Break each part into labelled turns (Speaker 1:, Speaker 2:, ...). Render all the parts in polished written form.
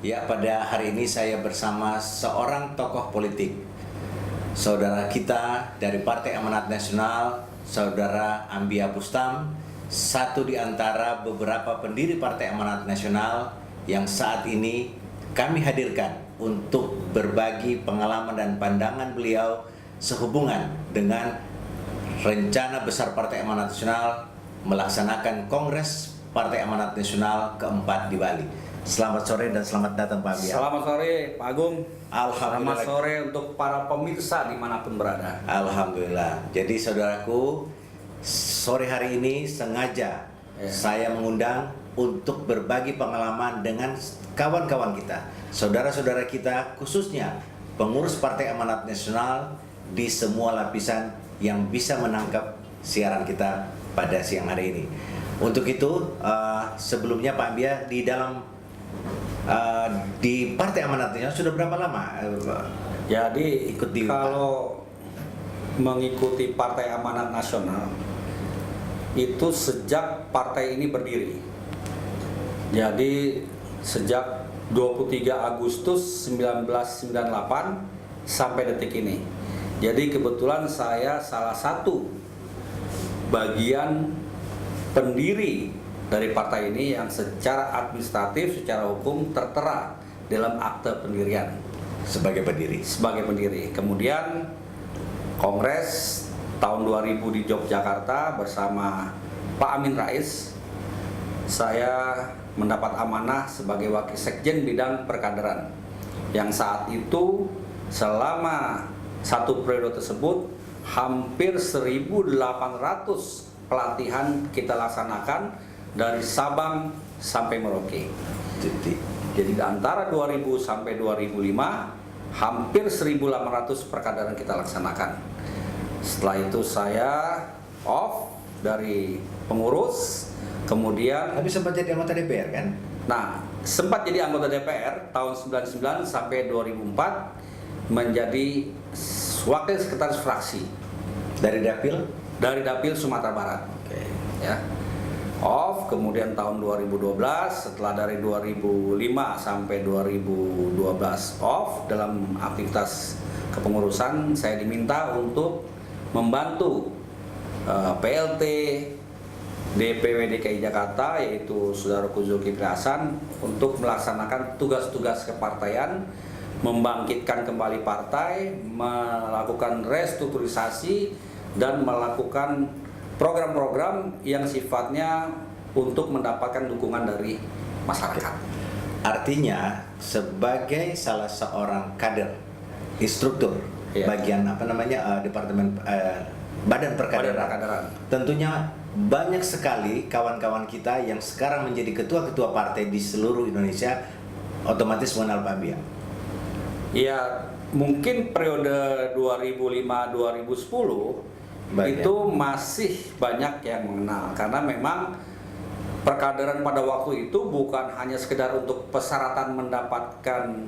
Speaker 1: Ya, pada hari ini saya bersama seorang tokoh politik, saudara kita dari Partai Amanat Nasional, saudara Ambia Pustam, satu di antara beberapa pendiri Partai Amanat Nasional yang saat ini kami hadirkan untuk berbagi pengalaman dan pandangan beliau sehubungan dengan rencana besar Partai Amanat Nasional melaksanakan Kongres Partai Amanat Nasional keempat di Bali. Selamat sore dan selamat datang Pak Ambia.
Speaker 2: Selamat sore Pak Agung.
Speaker 1: Alhamdulillah.
Speaker 2: Selamat sore untuk para pemirsa dimanapun berada.
Speaker 1: Alhamdulillah. Jadi saudaraku, sore hari ini sengaja saya mengundang untuk berbagi pengalaman dengan kawan-kawan kita, saudara-saudara kita, khususnya pengurus Partai Amanat Nasional di semua lapisan yang bisa menangkap siaran kita pada siang hari ini. Untuk itu, sebelumnya Pak Ambia di Partai Amanat Nasional sudah berapa lama?
Speaker 2: Jadi
Speaker 1: Ikut di
Speaker 2: kalau mengikuti Partai Amanat Nasional itu sejak partai ini berdiri. Jadi sejak 23 Agustus 1998 sampai detik ini. Jadi kebetulan saya salah satu bagian pendiri dari partai ini yang secara administratif, secara hukum tertera dalam akte pendirian
Speaker 1: sebagai pendiri.
Speaker 2: Kemudian Kongres tahun 2000 di Yogyakarta bersama Pak Amin Rais, saya mendapat amanah sebagai Wakil Sekjen Bidang Perkaderan, yang saat itu selama satu periode tersebut hampir 1.800 pelatihan kita laksanakan dari Sabang sampai Merauke. Jadi antara 2000 sampai 2005 hampir 1.800 perkaderan kita laksanakan. Setelah itu saya off dari pengurus, kemudian
Speaker 1: Tapi sempat jadi anggota DPR kan?
Speaker 2: Nah, sempat jadi anggota DPR tahun 99 sampai 2004 menjadi wakil sekretaris fraksi
Speaker 1: Dari Dapil?
Speaker 2: dari Dapil Sumatera Barat.
Speaker 1: Oke.
Speaker 2: Ya. Off, kemudian tahun 2012, setelah dari 2005 sampai 2012 off dalam aktivitas kepengurusan, saya diminta untuk membantu PLT DPW DKI Jakarta, yaitu Saudaraku Zulkifli Hasan, untuk melaksanakan tugas-tugas kepartaian, membangkitkan kembali partai, melakukan restrukturisasi dan melakukan program-program yang sifatnya untuk mendapatkan dukungan dari masyarakat.
Speaker 1: Artinya sebagai salah seorang kader instruktur bagian departemen Badan Perkaderan, tentunya banyak sekali kawan-kawan kita yang sekarang menjadi ketua-ketua partai di seluruh Indonesia otomatis mengenal Pak Ambia.
Speaker 2: Ya, mungkin periode 2005-2010 itu masih banyak yang mengenal, karena memang perkaderan pada waktu itu bukan hanya sekedar untuk persyaratan mendapatkan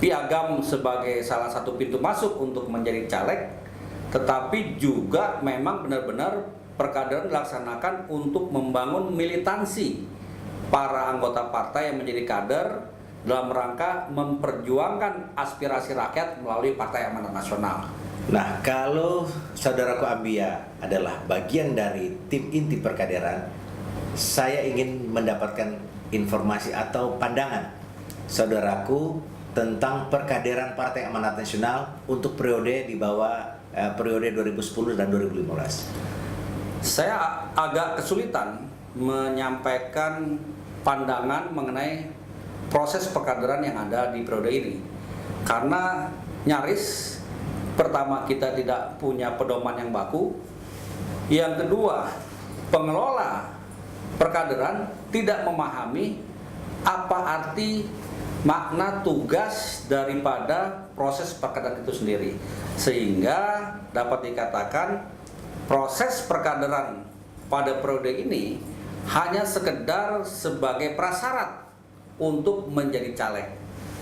Speaker 2: piagam sebagai salah satu pintu masuk untuk menjadi caleg, tetapi juga memang benar-benar perkaderan dilaksanakan untuk membangun militansi para anggota partai yang menjadi kader dalam rangka memperjuangkan aspirasi rakyat melalui Partai Amanat Nasional.
Speaker 1: Nah, kalau saudaraku Ambia adalah bagian dari tim inti perkaderan, saya ingin mendapatkan informasi atau pandangan saudaraku tentang perkaderan Partai Amanat Nasional untuk periode di bawah periode 2010 dan 2015.
Speaker 2: Saya agak kesulitan menyampaikan pandangan mengenai proses perkaderan yang ada di periode ini, karena nyaris pertama, kita tidak punya pedoman yang baku. Yang kedua, pengelola perkaderan tidak memahami apa arti makna tugas daripada proses perkaderan itu sendiri. Sehingga dapat dikatakan proses perkaderan pada periode ini hanya sekedar sebagai prasyarat untuk menjadi caleg.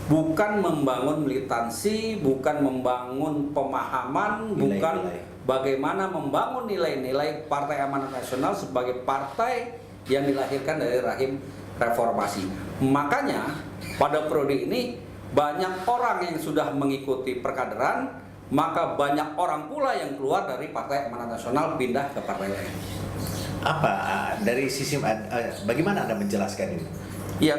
Speaker 2: Bukan membangun militansi, bukan membangun pemahaman, bukan bagaimana membangun nilai-nilai Partai Amanat Nasional sebagai partai yang dilahirkan dari rahim reformasi. Makanya pada periode ini banyak orang yang sudah mengikuti perkaderan, maka banyak orang pula yang keluar dari Partai Amanat Nasional pindah ke partai lain.
Speaker 1: Apa dari sisi bagaimana Anda menjelaskan ini?
Speaker 2: Ya,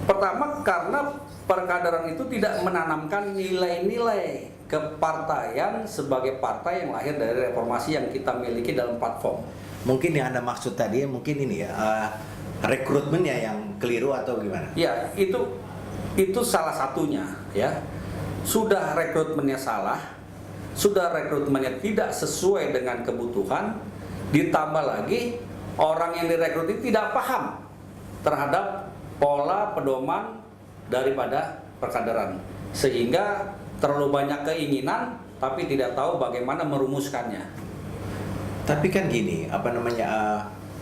Speaker 2: pertama karena perkaderan itu tidak menanamkan nilai-nilai kepartaian sebagai partai yang lahir dari reformasi yang kita miliki dalam platform.
Speaker 1: Mungkin yang Anda maksud tadi mungkin ini ya, rekrutmennya yang keliru atau gimana?
Speaker 2: Ya, itu salah satunya ya. Sudah rekrutmennya salah, sudah rekrutmennya tidak sesuai dengan kebutuhan, ditambah lagi orang yang direkrut itu tidak paham terhadap pola pedoman daripada perkaderan, sehingga terlalu banyak keinginan tapi tidak tahu bagaimana merumuskannya.
Speaker 1: Tapi kan gini,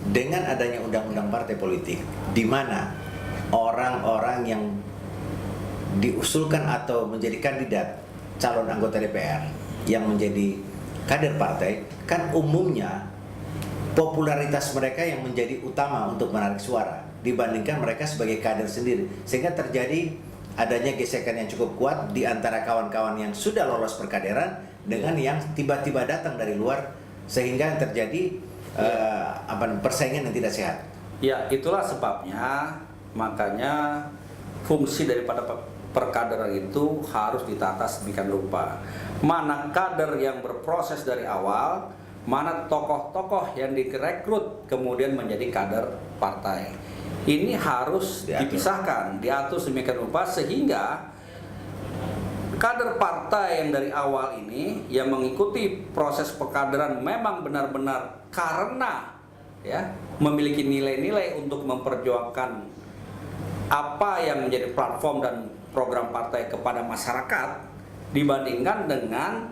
Speaker 1: dengan adanya undang-undang partai politik, di mana orang-orang yang diusulkan atau menjadi kandidat calon anggota DPR yang menjadi kader partai, kan umumnya popularitas mereka yang menjadi utama untuk menarik suara dibandingkan mereka sebagai kader sendiri, sehingga terjadi adanya gesekan yang cukup kuat di antara kawan-kawan yang sudah lolos perkaderan dengan yang tiba-tiba datang dari luar, sehingga terjadi persaingan yang tidak sehat.
Speaker 2: Ya, itulah sebabnya makanya fungsi daripada perkaderan itu harus ditata sedemikian rupa. Mana kader yang berproses dari awal, mana tokoh-tokoh yang direkrut kemudian menjadi kader partai. Ini harus dipisahkan, diatur sedemikian rupa sehingga kader partai yang dari awal ini yang mengikuti proses perkaderan memang benar-benar karena ya memiliki nilai-nilai untuk memperjuangkan apa yang menjadi platform dan program partai kepada masyarakat, dibandingkan dengan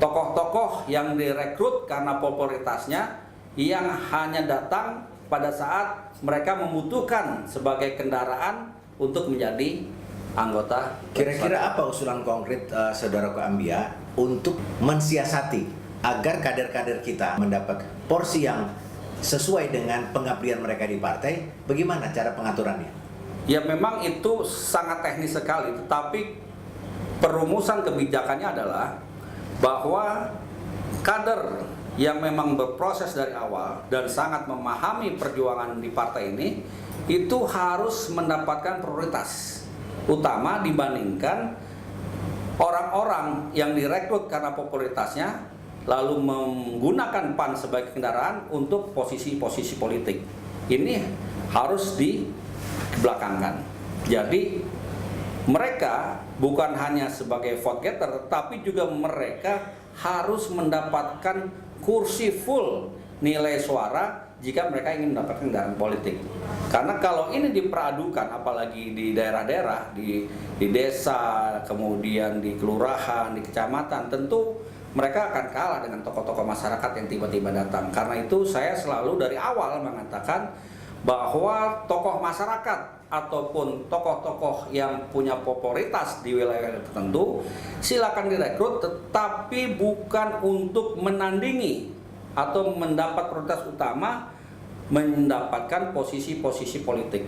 Speaker 2: tokoh-tokoh yang direkrut karena popularitasnya yang hanya datang pada saat mereka membutuhkan sebagai kendaraan untuk menjadi anggota.
Speaker 1: Kira-kira apa usulan konkret Saudara Ambia untuk mensiasati agar kader-kader kita mendapat porsi yang sesuai dengan pengabdian mereka di partai? Bagaimana cara pengaturannya?
Speaker 2: Ya, memang itu sangat teknis sekali, tetapi perumusan kebijakannya adalah bahwa kader yang memang berproses dari awal dan sangat memahami perjuangan di partai ini itu harus mendapatkan prioritas utama dibandingkan orang-orang yang direkrut karena popularitasnya lalu menggunakan PAN sebagai kendaraan untuk posisi-posisi politik. Ini harus dibelakangkan. Jadi mereka bukan hanya sebagai vote getter, tapi juga mereka harus mendapatkan kursi full nilai suara jika mereka ingin mendapatkan kendaraan politik. Karena kalau ini diperadukan, apalagi di daerah-daerah, di desa, kemudian di kelurahan, di kecamatan, tentu mereka akan kalah dengan tokoh-tokoh masyarakat yang tiba-tiba datang. Karena itu saya selalu dari awal mengatakan bahwa tokoh masyarakat ataupun tokoh-tokoh yang punya popularitas di wilayah tertentu silakan direkrut, tetapi bukan untuk menandingi atau mendapat prioritas utama mendapatkan posisi-posisi politik.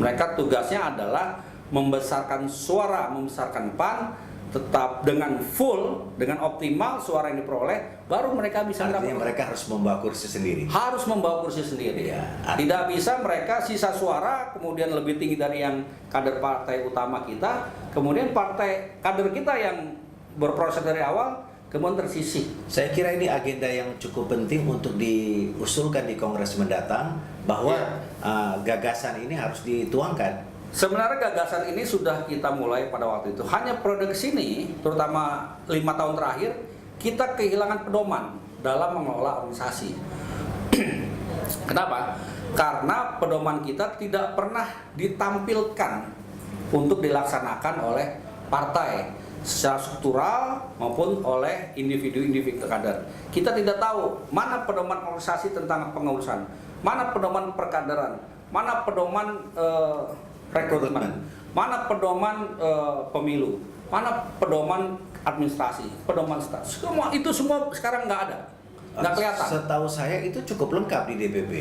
Speaker 2: Mereka tugasnya adalah membesarkan suara, membesarkan PAN, tetap dengan full, dengan optimal suara yang diperoleh, baru mereka bisa mendapatkan.
Speaker 1: Artinya mereka harus membawa kursi sendiri.
Speaker 2: Harus membawa kursi sendiri.
Speaker 1: Ya,
Speaker 2: tidak bisa mereka sisa suara kemudian lebih tinggi dari yang kader partai utama kita, kemudian partai kader kita yang berproses dari awal kemudian tersisih.
Speaker 1: Saya kira ini agenda yang cukup penting untuk diusulkan di Kongres mendatang, bahwa gagasan ini harus dituangkan.
Speaker 2: Sebenarnya gagasan ini sudah kita mulai pada waktu itu. Hanya periode kesini, terutama 5 tahun terakhir, kita kehilangan pedoman dalam mengelola organisasi. Kenapa? Karena pedoman kita tidak pernah ditampilkan untuk dilaksanakan oleh partai secara struktural maupun oleh individu-individu kader. Kita tidak tahu mana pedoman organisasi tentang pengurusan, mana pedoman perkaderan, mana pedoman rekrutmen, mana pedoman pemilu, mana pedoman administrasi, pedoman status. Semua sekarang nggak ada, nggak kelihatan.
Speaker 1: Setahu saya itu cukup lengkap di DPP.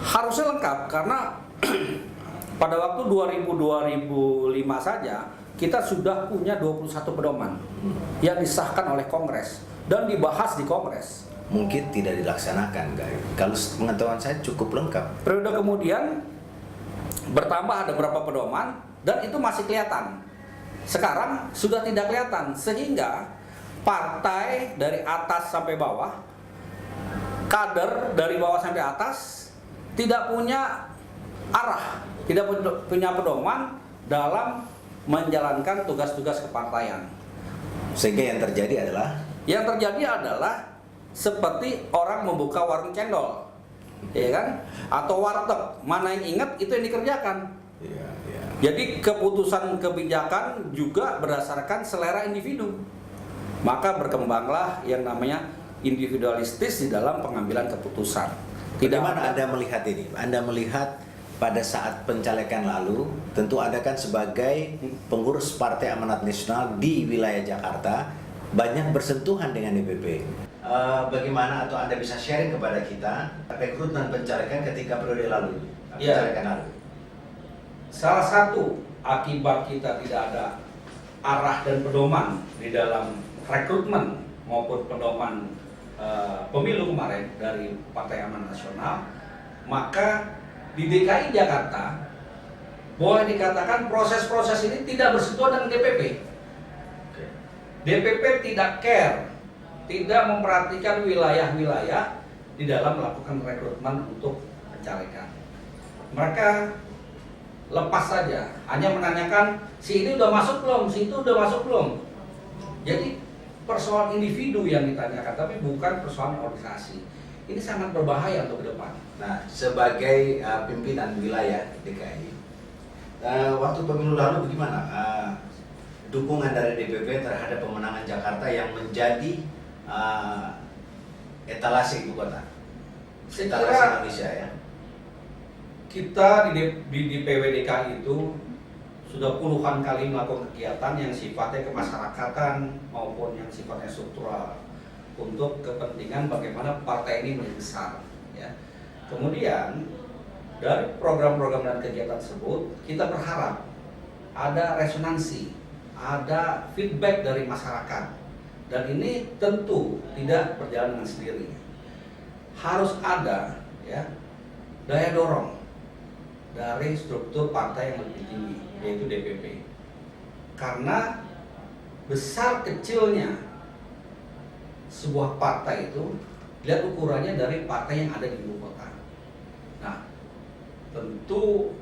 Speaker 2: Harusnya lengkap karena pada waktu 2005 saja kita sudah punya 21 pedoman yang disahkan oleh Kongres dan dibahas di Kongres.
Speaker 1: Mungkin tidak dilaksanakan, guys. Kalau pengetahuan saya cukup lengkap.
Speaker 2: Periode kemudian bertambah ada beberapa pedoman dan itu masih kelihatan. Sekarang sudah tidak kelihatan sehingga partai dari atas sampai bawah, kader dari bawah sampai atas tidak punya arah, tidak punya pedoman dalam menjalankan tugas-tugas kepartaian.
Speaker 1: Sehingga yang terjadi adalah seperti orang membuka warung cendol, ya kan? Atau warteg, mana yang ingat itu yang dikerjakan. Iya.
Speaker 2: Jadi keputusan kebijakan juga berdasarkan selera individu. Maka berkembanglah yang namanya individualistis di dalam pengambilan keputusan.
Speaker 1: Bagaimana Anda melihat ini? Anda melihat pada saat pencalekan lalu, tentu Anda kan sebagai pengurus Partai Amanat Nasional di wilayah Jakarta banyak bersentuhan dengan DPP. Bagaimana atau Anda bisa sharing kepada kita rekrutmen pencalekan ketika periode lalu? Pencalekan lalu.
Speaker 2: Salah satu akibat kita tidak ada arah dan pedoman di dalam rekrutmen maupun pedoman pemilu kemarin dari Partai Amanat Nasional, maka di DKI Jakarta boleh dikatakan proses-proses ini tidak bersentuhan dengan DPP. DPP tidak care, tidak memperhatikan wilayah-wilayah di dalam melakukan rekrutmen untuk pencalekan. Mereka lepas saja, hanya menanyakan si ini udah masuk belum, si itu udah masuk belum. Jadi persoalan individu yang ditanyakan, tapi bukan persoalan organisasi. Ini sangat berbahaya untuk ke depan.
Speaker 1: Nah, sebagai pimpinan wilayah DKI, waktu pemilu lalu bagaimana dukungan dari DPP terhadap pemenangan Jakarta yang menjadi etalase ibu kota, etalase Indonesia ya?
Speaker 2: Kita di DPW DKI itu sudah puluhan kali melakukan kegiatan yang sifatnya kemasyarakatan maupun yang sifatnya struktural untuk kepentingan bagaimana partai ini menjadi besar. Ya. Kemudian dari program-program dan kegiatan tersebut kita berharap ada resonansi, ada feedback dari masyarakat, dan ini tentu tidak berjalan dengan sendiri. Harus ada ya daya dorong dari struktur partai yang lebih tinggi, yaitu DPP. Karena besar kecilnya sebuah partai itu lihat ukurannya dari partai yang ada di ibu kota. Nah, tentu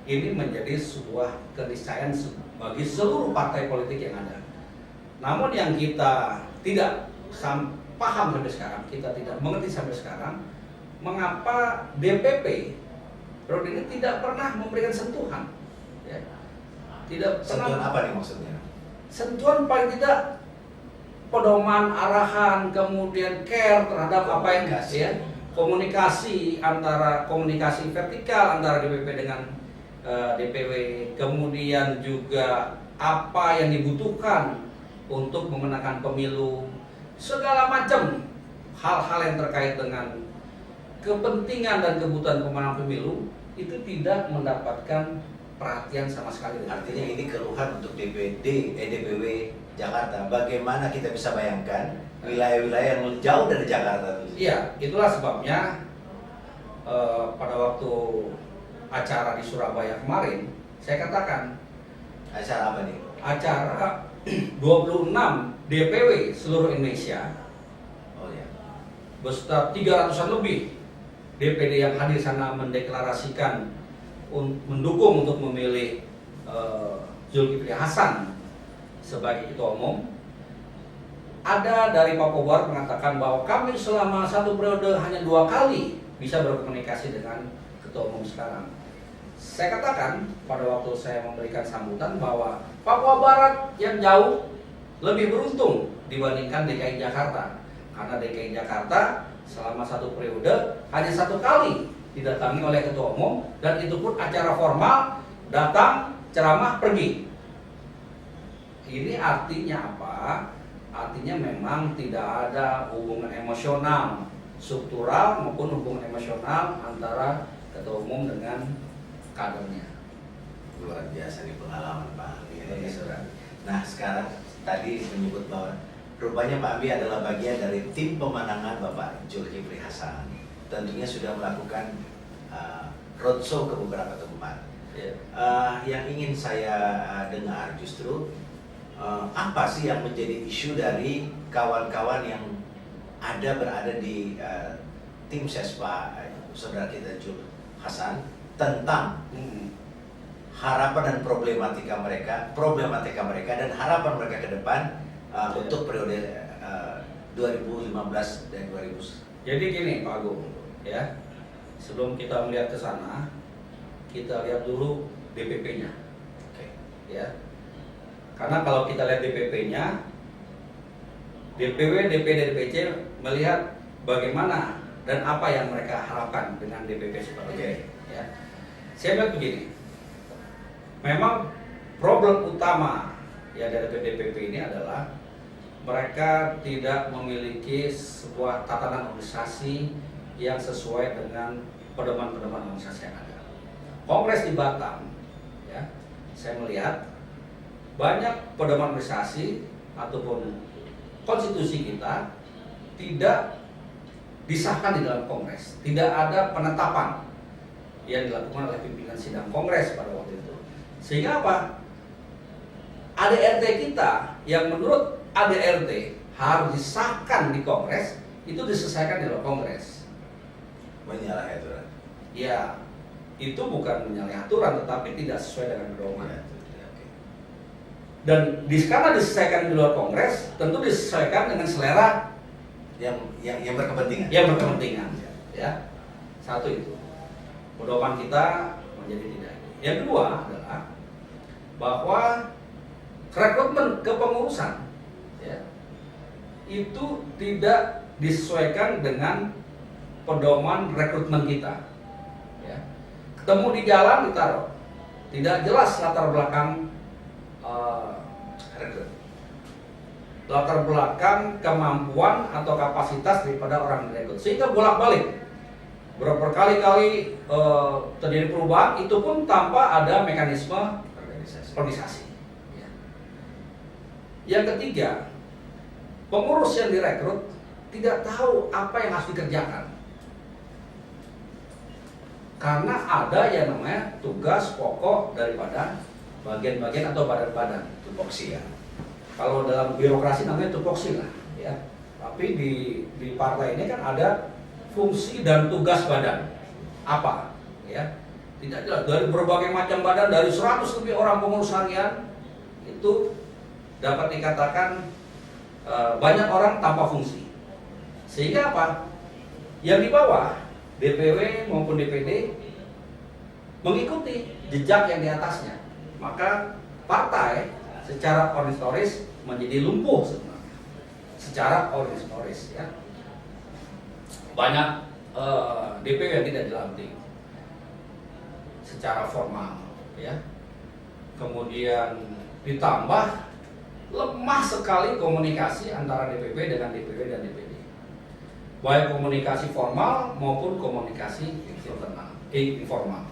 Speaker 2: ini menjadi sebuah keniscayaan bagi seluruh partai politik yang ada. Namun yang kita tidak paham sampai sekarang, kita tidak mengerti sampai sekarang, mengapa DPP periode ini tidak pernah memberikan sentuhan. Ya. Tidak
Speaker 1: Sentuhan
Speaker 2: pernah.
Speaker 1: apa nih maksudnya?
Speaker 2: Sentuhan paling tidak pedoman, arahan, kemudian care terhadap apa yang ya, komunikasi vertikal antara DPP dengan DPW, kemudian juga apa yang dibutuhkan untuk memenangkan pemilu, segala macam hal-hal yang terkait dengan kepentingan dan kebutuhan pemenang pemilu itu tidak mendapatkan perhatian sama sekali.
Speaker 1: Artinya ini keluhan untuk DPW Jakarta. Bagaimana kita bisa bayangkan wilayah-wilayah yang jauh dari Jakarta?
Speaker 2: Iya, itulah sebabnya pada waktu acara di Surabaya kemarin, saya katakan
Speaker 1: Acara apa nih?
Speaker 2: acara 26 DPW seluruh Indonesia,
Speaker 1: Oh ya.
Speaker 2: beserta 300-an lebih DPD yang hadir sana mendeklarasikan mendukung untuk memilih Zulkifli Hasan sebagai ketua umum. Ada dari Papua Barat mengatakan bahwa kami selama satu periode hanya 2 kali bisa berkomunikasi dengan ketua umum sekarang. Saya katakan pada waktu saya memberikan sambutan bahwa Papua Barat yang jauh lebih beruntung dibandingkan DKI Jakarta, karena DKI Jakarta selama satu periode hanya 1 kali didatangi oleh ketua umum, dan itu pun acara formal, datang, ceramah, pergi. Ini artinya apa? Artinya memang tidak ada hubungan emosional struktural maupun hubungan emosional antara ketua umum dengan kadernya.
Speaker 1: Luar biasa nih pengalaman Pak Ambi.
Speaker 2: Iya, saudara.
Speaker 1: Nah sekarang tadi menyebut bahwa rupanya Pak Ambi adalah bagian dari tim pemenangan Bapak Zulkifli Hasan. Tentunya sudah melakukan roadshow ke beberapa tempat.
Speaker 2: Ya.
Speaker 1: Yang ingin saya dengar justru apa sih yang menjadi isu dari kawan-kawan yang berada di tim Sespa saudara kita Jul Hasan tentang harapan dan problematika mereka dan harapan mereka ke depan untuk periode 2015 dan 2000.
Speaker 2: Jadi gini Pak Agung, ya, sebelum kita melihat ke sana, kita lihat dulu DPP-nya, ya. Karena kalau kita lihat DPP-nya, DPW, DPD, DPC melihat bagaimana dan apa yang mereka harapkan dengan DPP seperti ini. Ya. Saya lihat begini, memang problem utama ya dari DPP ini adalah mereka tidak memiliki sebuah tatanan organisasi yang sesuai dengan pedoman-pedoman organisasi yang ada. Kongres di Batam, ya, saya melihat banyak pedoman organisasi ataupun konstitusi kita tidak disahkan di dalam kongres, tidak ada penetapan yang dilakukan oleh pimpinan sidang kongres pada waktu itu. Sehingga apa? ADRT kita yang menurut ADRT harus disahkan di kongres itu diselesaikan di dalam kongres.
Speaker 1: Menyalahi aturan.
Speaker 2: Ya, itu bukan menyalahi aturan tetapi tidak sesuai dengan pedoman. Dan karena diselesaikan di luar kongres, tentu disesuaikan dengan selera
Speaker 1: yang berkepentingan.
Speaker 2: Yang berkepentingan, ya. Satu itu. Pedoman kita menjadi tidak. Yang kedua adalah bahwa rekrutmen kepengurusan, ya, itu tidak disesuaikan dengan pedoman rekrutmen kita. Ya. Ketemu di jalan ditaruh, tidak jelas latar belakang latar belakang kemampuan atau kapasitas daripada orang direkrut, sehingga bolak-balik berkali-kali terjadi perubahan, itu pun tanpa ada mekanisme organisasi. Ya. Yang ketiga, pengurus yang direkrut tidak tahu apa yang harus dikerjakan, karena ada yang namanya tugas pokok daripada bagian-bagian atau badan-badan,
Speaker 1: tupoksi ya.
Speaker 2: Kalau dalam birokrasi namanya tupoksi lah, ya. Tapi di partai ini kan ada fungsi dan tugas badan apa, ya, tidak jelas. Dari berbagai macam badan, dari 100 lebih orang pengurus harian itu dapat dikatakan banyak orang tanpa fungsi. Sehingga apa? Yang di bawah DPW maupun DPD mengikuti jejak yang di atasnya. Maka partai secara organisatoris menjadi lumpuh sebenarnya. Secara organisatoris, ya. Banyak DPW yang tidak dilantik secara formal, ya. Kemudian ditambah lemah sekali komunikasi antara DPP dengan DPW dan DPD. Baik komunikasi formal maupun komunikasi informal.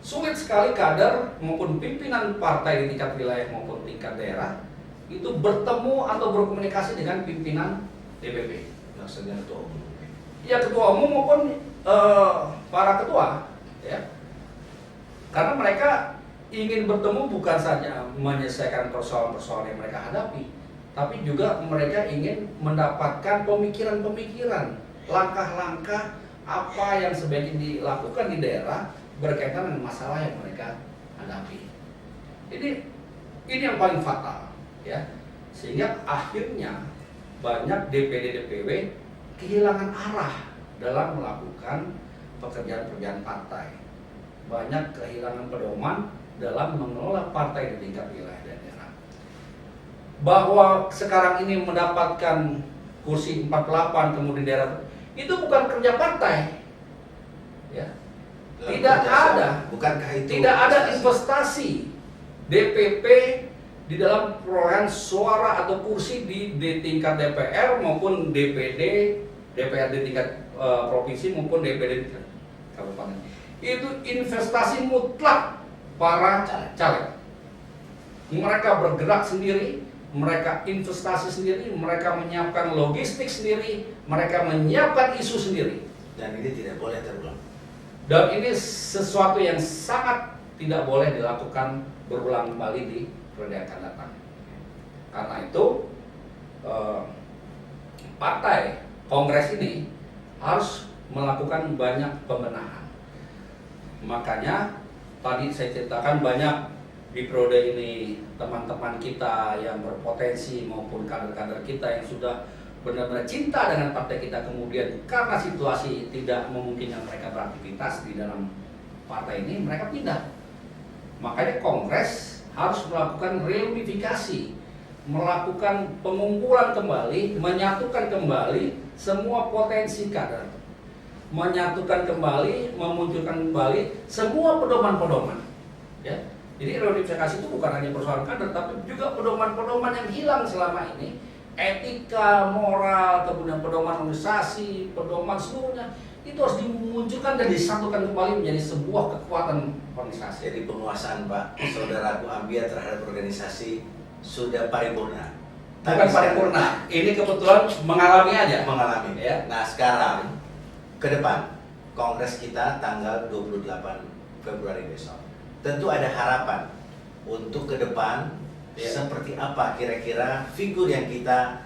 Speaker 2: Sulit sekali kader maupun pimpinan partai di tingkat wilayah maupun tingkat daerah itu bertemu atau berkomunikasi dengan pimpinan DPP.
Speaker 1: Maksudnya ketua umum.
Speaker 2: Ya, ketua umum maupun para ketua, ya. Karena mereka ingin bertemu bukan saja menyelesaikan persoalan-persoalan yang mereka hadapi, tapi juga mereka ingin mendapatkan pemikiran-pemikiran, langkah-langkah apa yang sebaiknya dilakukan di daerah berkaitan dengan masalah yang mereka hadapi. Ini yang paling fatal, ya. Sehingga akhirnya banyak DPD-DPW kehilangan arah dalam melakukan pekerjaan-pekerjaan partai. Banyak kehilangan pedoman dalam mengelola partai di tingkat wilayah dan daerah. Bahwa sekarang ini mendapatkan kursi 48 kemudian daerah, itu bukan kerja partai, ya. Tidak ada,
Speaker 1: bukankah itu
Speaker 2: tidak ada investasi DPP di dalam perolehan suara atau kursi di tingkat DPR maupun DPD, DPRD tingkat provinsi maupun DPD tingkat kabupaten.
Speaker 3: itu investasi mutlak para caleg. Mereka bergerak sendiri, mereka investasi sendiri, mereka menyiapkan logistik sendiri, mereka menyiapkan isu sendiri.
Speaker 1: Dan ini tidak boleh terulang.
Speaker 3: Dan ini sesuatu yang sangat tidak boleh dilakukan berulang kembali di periode yang akan datang. Karena itu partai Kongres ini harus melakukan banyak pembenahan. Makanya tadi saya ceritakan banyak di periode ini teman-teman kita yang berpotensi maupun kader-kader kita yang sudah benar-benar cinta dengan partai kita, kemudian karena situasi tidak memungkinkan mereka beraktivitas di dalam partai ini, mereka pindah. Makanya Kongres harus melakukan reunifikasi, melakukan pengumpulan kembali, menyatukan kembali semua potensi kader, menyatukan kembali, memunculkan kembali semua pedoman-pedoman. Ya. Jadi reunifikasi itu bukan hanya persoalan kader, tapi juga pedoman-pedoman yang hilang selama ini, etika, moral, kemudian pedoman organisasi, pedoman seluruhnya itu harus dimunculkan dan disatukan kembali menjadi sebuah kekuatan organisasi.
Speaker 1: Jadi penguasaan Pak Saudaraku Ambia terhadap organisasi sudah paripurna.
Speaker 3: Bukan paripurna, ini kebetulan mengalami aja.
Speaker 1: Mengalami.
Speaker 3: Ya.
Speaker 1: Nah sekarang ke depan Kongres kita tanggal 28 Februari besok. Tentu ada harapan untuk ke depan
Speaker 3: Ya.
Speaker 1: seperti apa kira-kira figur yang kita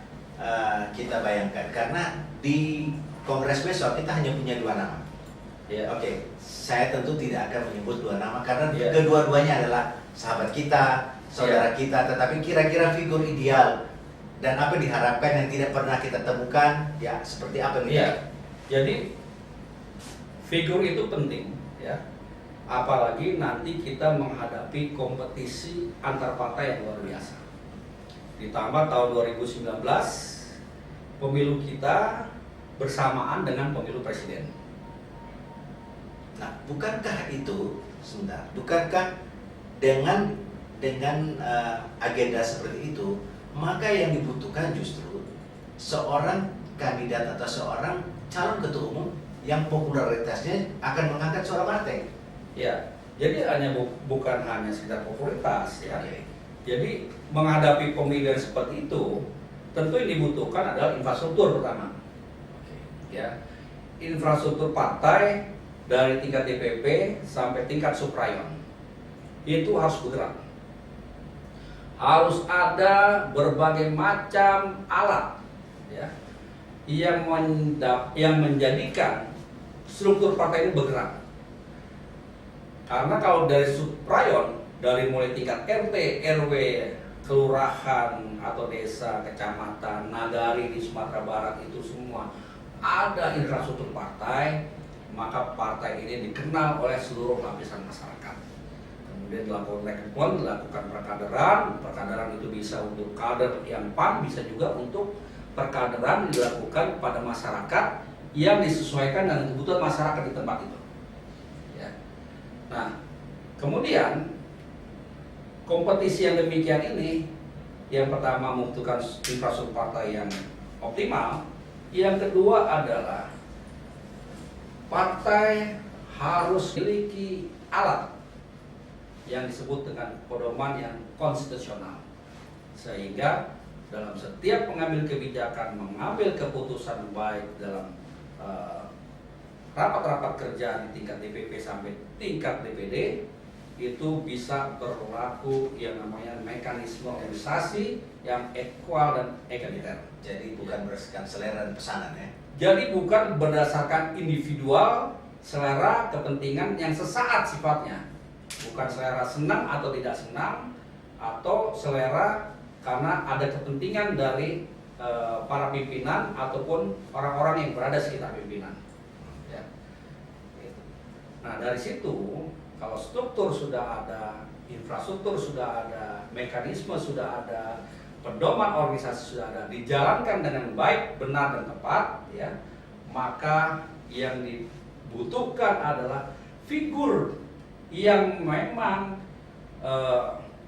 Speaker 1: bayangkan, karena di Kongres besok kita hanya punya 2 nama.
Speaker 3: Ya.
Speaker 1: Oke, saya tentu tidak akan menyebut 2 nama karena
Speaker 3: Ya.
Speaker 1: kedua-duanya adalah sahabat kita, saudara kita, tetapi kira-kira figur ideal dan apa diharapkan yang tidak pernah kita temukan, ya seperti apa nih?
Speaker 3: Iya. Jadi figur itu penting, ya. Apalagi nanti kita menghadapi kompetisi antar partai yang luar biasa. Ditambah tahun 2019 pemilu kita bersamaan dengan pemilu presiden.
Speaker 1: Nah, bukankah itu sebentar? Bukankah dengan agenda seperti itu, maka yang dibutuhkan justru seorang kandidat atau seorang calon ketua umum yang popularitasnya akan mengangkat suara partai.
Speaker 3: Ya, jadi bukan hanya sekedar popularitas, ya.
Speaker 1: Oke.
Speaker 3: Jadi menghadapi pemilihan seperti itu, tentu yang dibutuhkan adalah infrastruktur pertama. Ya, infrastruktur partai dari tingkat DPP sampai tingkat suprayon itu harus bergerak. Harus ada berbagai macam alat, ya, yang menjadikan struktur partai ini bergerak. Karena kalau dari suprayon, dari mulai tingkat RT, RW, kelurahan atau desa, kecamatan, nagari di Sumatera Barat itu semua ada infrastruktur partai, maka partai ini dikenal oleh seluruh lapisan masyarakat. Kemudian dilakukan rekrutmen, dilakukan perkaderan itu bisa untuk kader yang PAN, bisa juga untuk perkaderan dilakukan pada masyarakat yang disesuaikan dengan kebutuhan masyarakat di tempat itu. Ya. Nah, kemudian kompetisi yang demikian ini, yang pertama membutuhkan infrastruktur partai yang optimal, yang kedua adalah partai harus memiliki alat yang disebut dengan pedoman yang konstitusional, sehingga dalam setiap mengambil kebijakan, mengambil keputusan baik dalam rapat-rapat kerja di tingkat DPP sampai tingkat DPD itu bisa berlaku yang namanya mekanisme organisasi yang equal dan egaliter.
Speaker 1: Jadi bukan berdasarkan selera dan pesanan, ya.
Speaker 3: Jadi bukan berdasarkan individual, selera, kepentingan yang sesaat sifatnya. Bukan selera senang atau tidak senang, atau selera karena ada kepentingan dari para pimpinan ataupun orang-orang yang berada sekitar pimpinan. Ya. Nah, dari situ kalau struktur sudah ada, infrastruktur sudah ada, mekanisme sudah ada, pedoman organisasi sudah ada, dijalankan dengan baik, benar dan tepat, ya, maka yang dibutuhkan adalah figur yang memang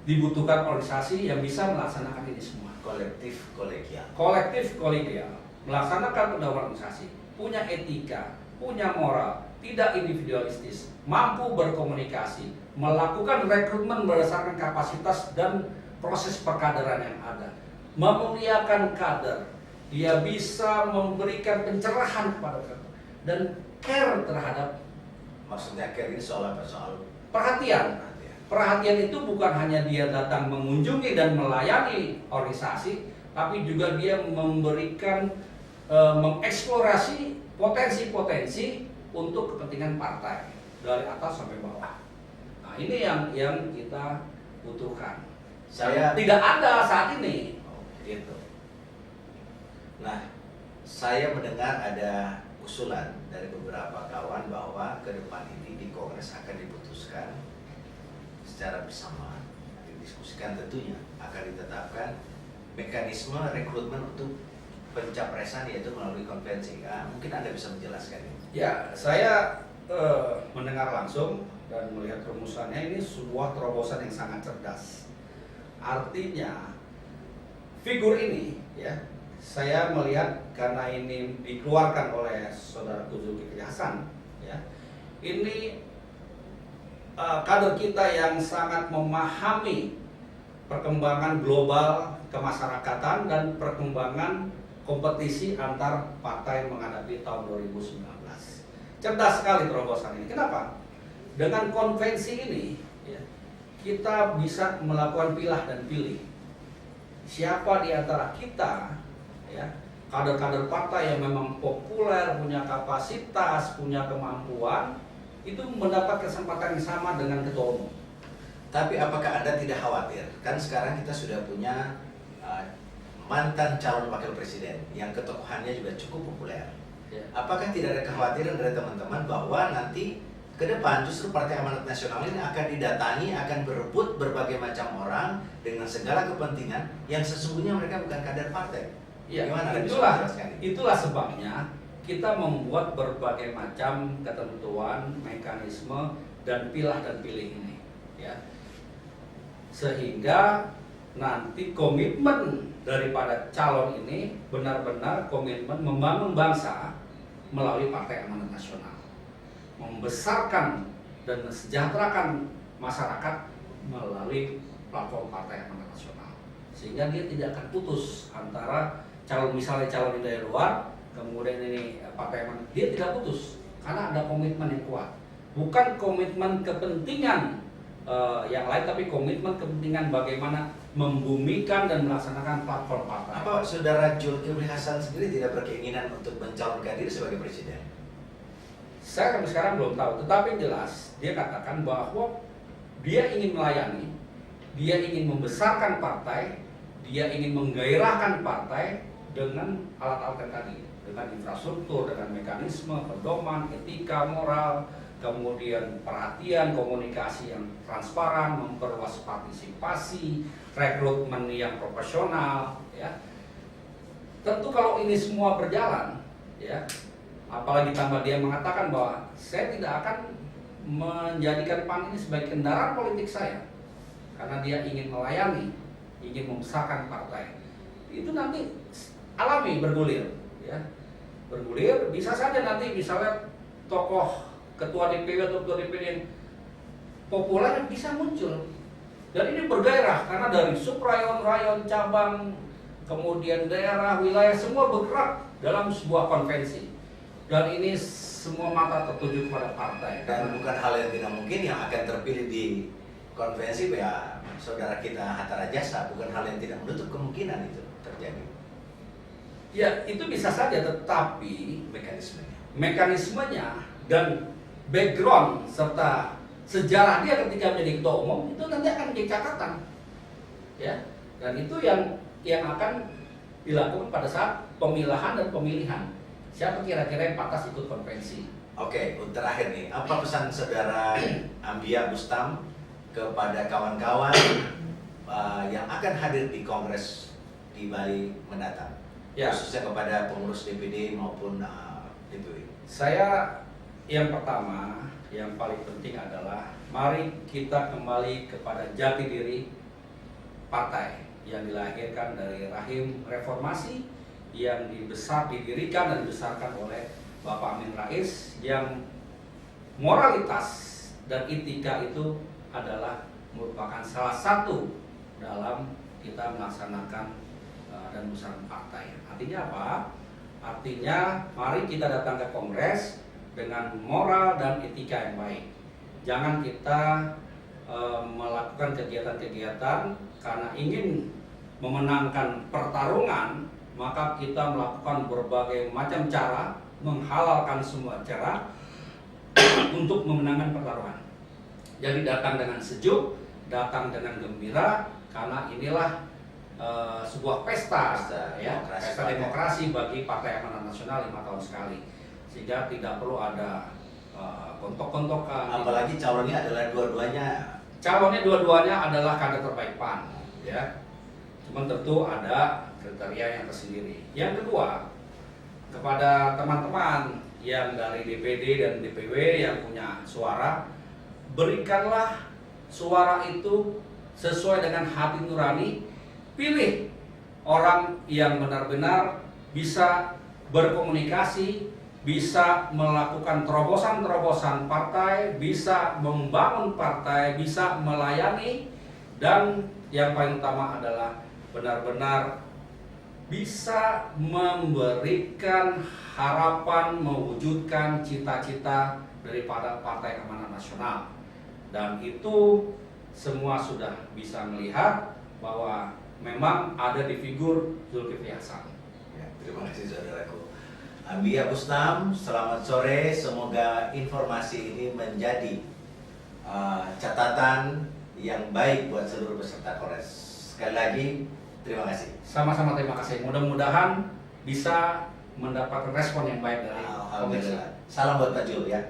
Speaker 3: dibutuhkan organisasi yang bisa melaksanakan ini semua.
Speaker 1: Kolektif
Speaker 3: Kolektif kolegial, melaksanakan pedoman organisasi, punya etika, punya moral, tidak individualistis, mampu berkomunikasi, melakukan rekrutmen berdasarkan kapasitas dan proses perkaderan yang ada, memuliakan kader, dia bisa memberikan pencerahan kepada kader dan care terhadap.
Speaker 1: Maksudnya care ini soal apa? Soal
Speaker 3: Perhatian. Perhatian itu bukan hanya dia datang mengunjungi dan melayani organisasi, tapi juga dia memberikan mengeksplorasi potensi-potensi untuk kepentingan partai dari atas sampai bawah. Nah, ini yang kita butuhkan.
Speaker 1: Saya
Speaker 3: Tidak ada saat ini. Gitu.
Speaker 1: Nah, saya mendengar ada usulan dari beberapa kawan bahwa ke depan ini di Kongres akan diputuskan secara bersama, didiskusikan tentunya akan ditetapkan mekanisme rekrutmen untuk pencapresan yaitu melalui konvensi. Mungkin Anda bisa menjelaskan ini.
Speaker 3: Ya, saya mendengar langsung dan melihat rumusannya, ini sebuah terobosan yang sangat cerdas. Artinya figur ini ya, saya melihat karena ini dikeluarkan oleh saudara Zulkifli Hasan ya, ini kader kita yang sangat memahami perkembangan global kemasyarakatan dan perkembangan kompetisi antar partai menghadapi tahun 2019. Cerdas sekali terobosan ini. Kenapa? Dengan konvensi ini ya, kita bisa melakukan pilah dan pilih. Siapa di antara kita ya, kader-kader partai yang memang populer, punya kapasitas, punya kemampuan, itu mendapat kesempatan yang sama dengan ketua umum.
Speaker 1: Tapi apakah Anda tidak khawatir? Kan sekarang kita sudah punya mantan calon wakil presiden yang ketokohannya juga cukup populer.
Speaker 3: Ya.
Speaker 1: Apakah tidak ada kekhawatiran dari teman-teman bahwa nanti ke depan justru Partai Amanat Nasional ini akan didatangi, akan berebut berbagai macam orang dengan segala kepentingan yang sesungguhnya mereka bukan kader partai?
Speaker 3: Ya,
Speaker 1: Gimana Anda bisa menjelaskan ini?
Speaker 3: itulah sebabnya kita membuat berbagai macam ketentuan, mekanisme dan pilah dan pilih ini, ya, sehingga nanti komitmen daripada calon ini benar-benar komitmen membangun bangsa melalui Partai Amanat Nasional, membesarkan dan mensejahterakan masyarakat melalui platform Partai Amanat Nasional, sehingga dia tidak akan putus antara calon, misalnya calon dari luar, kemudian ini Partai Amanat, dia tidak putus karena ada komitmen yang kuat, bukan komitmen kepentingan yang lain, tapi komitmen kepentingan bagaimana membumikan dan melaksanakan platform partai.
Speaker 1: Apa saudara Zulkifli Hasan sendiri tidak berkeinginan untuk mencalonkan diri sebagai presiden?
Speaker 3: Saya sampai sekarang belum tahu, tetapi jelas dia katakan bahwa dia ingin melayani, dia ingin membesarkan partai, dia ingin menggairahkan partai dengan alat-alat yang tadi, dengan infrastruktur, dengan mekanisme, pedoman, etika, moral, kemudian perhatian, komunikasi yang transparan, memperluas partisipasi, rekrutmen yang profesional, ya. Tentu kalau ini semua berjalan, ya, apalagi tambah dia mengatakan bahwa saya tidak akan menjadikan PAN ini sebagai kendaraan politik saya, karena dia ingin melayani, ingin membesarkan partai. Itu nanti alami bergulir, ya, bergulir. Bisa saja nanti misalnya tokoh ketua DPW atau ketua DPD yang populer bisa muncul, dan ini bergairah karena dari subrayon, rayon, cabang, kemudian daerah, wilayah, semua bergerak dalam sebuah konvensi, dan ini semua mata tertuju kepada partai.
Speaker 1: Dan bukan hal yang tidak mungkin yang akan terpilih di konvensi ya saudara kita Hatta Rajasa, bukan hal yang tidak menutup kemungkinan itu terjadi.
Speaker 3: Ya, itu bisa saja, tetapi mekanismenya dan background serta sejarah dia ketika menjadi ketua umum itu nanti akan menjadi catatan, ya, dan itu yang akan dilakukan pada saat pemilahan dan pemilihan siapa kira-kira yang pantas ikut konvensi.
Speaker 1: Oke, terakhir nih, apa pesan saudara Ambia Bustam kepada kawan-kawan yang akan hadir di Kongres di Bali mendatang,
Speaker 3: Ya,
Speaker 1: khususnya kepada pengurus DPD maupun DPW?
Speaker 3: saya yang pertama, yang paling penting adalah mari kita kembali kepada jati diri partai yang dilahirkan dari rahim reformasi, yang didirikan dan dibesarkan oleh Bapak Amin Rais, yang moralitas dan etika itu adalah merupakan salah satu dalam kita melaksanakan dan urusan partai. Artinya apa? Artinya mari kita datang ke Kongres dengan moral dan etika yang baik. Jangan kita melakukan kegiatan-kegiatan karena ingin memenangkan pertarungan, maka kita melakukan berbagai macam cara, menghalalkan semua cara untuk memenangkan pertarungan. Jadi datang dengan sejuk, datang dengan gembira, karena inilah sebuah pesta demokrasi bagi Partai Amanat Nasional 5 tahun sekali, sehingga tidak perlu ada gontok-gontokan.
Speaker 1: Apalagi calonnya adalah
Speaker 3: dua-duanya adalah kader terbaik PAN, ya. Cuman tentu ada kriteria yang tersendiri. Yang kedua, kepada teman-teman yang dari DPD dan DPW yang punya suara, berikanlah suara itu sesuai dengan hati nurani. Pilih orang yang benar-benar bisa berkomunikasi, bisa melakukan terobosan-terobosan partai, bisa membangun partai, bisa melayani, dan yang paling utama adalah benar-benar bisa memberikan harapan, mewujudkan cita-cita daripada Partai Amanat Nasional. Dan itu semua sudah bisa melihat bahwa memang ada di figur Zulkifli Hasan.
Speaker 1: Ya, terima kasih saudaraku. Ambia Bustam, selamat sore. Semoga informasi ini menjadi catatan yang baik buat seluruh peserta Kongres. Sekali lagi, terima kasih.
Speaker 3: Sama-sama terima kasih. Mudah-mudahan bisa mendapatkan respon yang baik dari Kongres.
Speaker 1: Alhamdulillah. Salam buat Pak Jul ya.